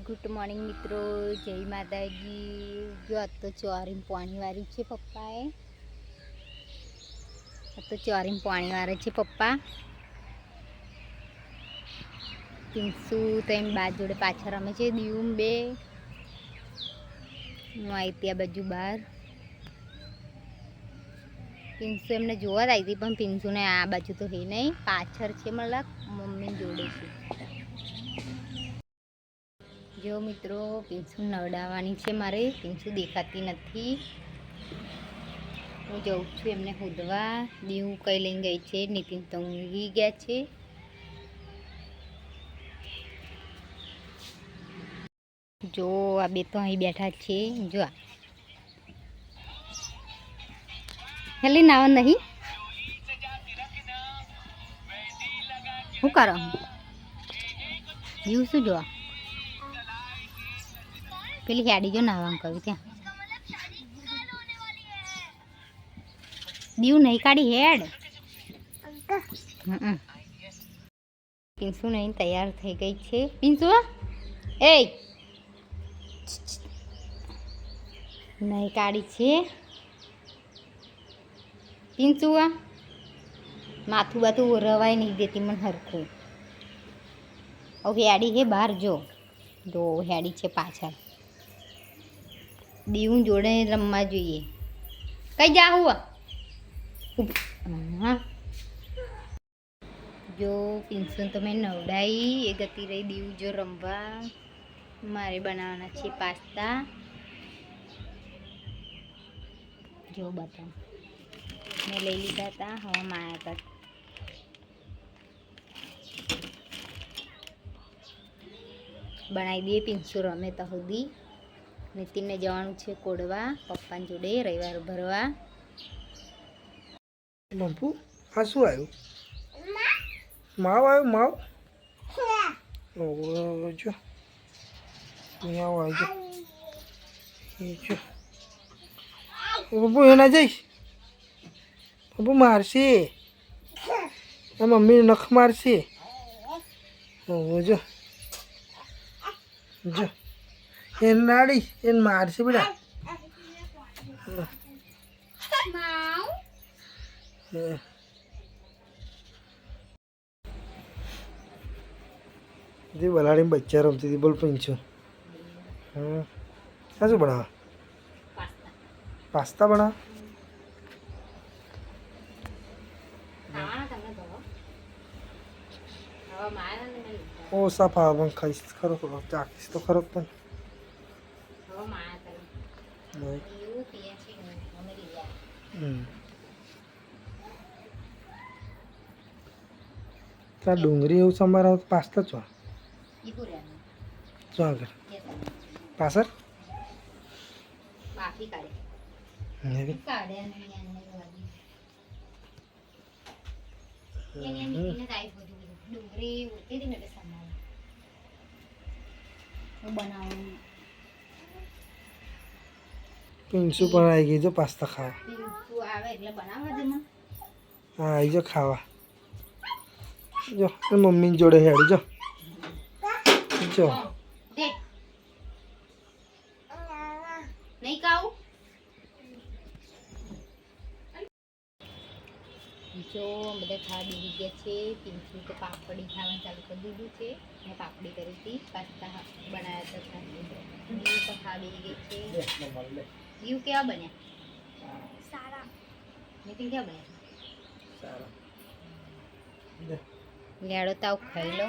Good morning मित्रों, जय माताजी। जो आज तो चोरी पानी वारी छे पप्पाए। आज तो चोरी पानी वारे छे पप्पा। पिंसू तो एम बाजोड़े पाछळ रमे छे। दीवम बे હું આવી હતી આ બાજુ બહાર. પિંસુ એમને જોવા જ આવી હતી, પણ પિંસુને આ બાજુ તો હે નહીં, પાછળ છે. મતલબ મમ્મી જોડે છે. જો મિત્રો, પિંસુ નવડાવવાની છે મારે. પિંસુ દેખાતી નથી. હું જઉં છું એમને શોધવા. દીવું કઈ લઈને ગઈ છે. નીતિન તો ઊંઘી ગયા છે. જો આ બે તો અહીં બેઠા છે. જો હેલી નાવા નહીં. શું કરો દીવ? શું જોવા પેલી હેડી જો નાવા કહ્યું ત્યાં. દીવ નહીં કાઢી હેડ. પિંસુ નહીં તૈયાર થઈ ગઈ છે. પિંસુ એ નહીં કાઢી છે. પિંસુ માથું બાથું રવાય નહીં દેતી મને હરખું. હવે હેડી હે બહાર. જો હેડી છે પાછળ. દીવું જોડે રમવા જોઈએ. કઈ જાવું? હા જો પિંસુ તો મેં નવડાવી. એ ગતી રહી દીવું જો રમવા. મારે બનાવવાના છે પાસ્તા. જો બતા મેં લઈ લીધા હતા. હવામાં આવ્યા હતા. બનાવી દઈએ. પિંસુ રમે તો સુધી. નીતિનને જવાનું છે કોડવા પપ્પાની જોડે રવિવાર ભરવા. મમ્પુ આ શું આવ્યું? માવ આવ્યો. માવ જો અહીંયા આવજો. જો પપ્પુ એના જઈશ. પપ્પુ મારશે. આ મમ્મી નખ મારશે. જો જો એને નાડીશ. એને મારશે બેટા. જે બલાડીને બચ્ચા રમતી હતી. બોલ પિંસુ. આ શું બનાવે? પાસ્તા બનાવે. ઓછા ફાવન ખાઈશ ખરો. ચાખીશ તો ખરો. પણ ત્યાં ડુંગળી એવું સંભાર પાસ્તા છો શું આગળ પાછળ પિંસુ પણ આવી ગઈ જો પાસ્તા ખાવા. હા આવી જો ખાવા. જો મમ્મી જોડે હેડી. જો જો જો બધા ખાવા બેસી ગયા છે. પિંસુ તો પાપડી ખાવાનું ચાલુ કરી દીધું છે. મેં પાપડી કરી હતી. પાસ્તા બનાવ્યા હતા. દીવ તો ખાવા બેસી ગઈ છે. દીવ કેવા બન્યા? સારા. નીતિન કેવા બન્યા? સારા. લેડો તાવ ખાઈ લો.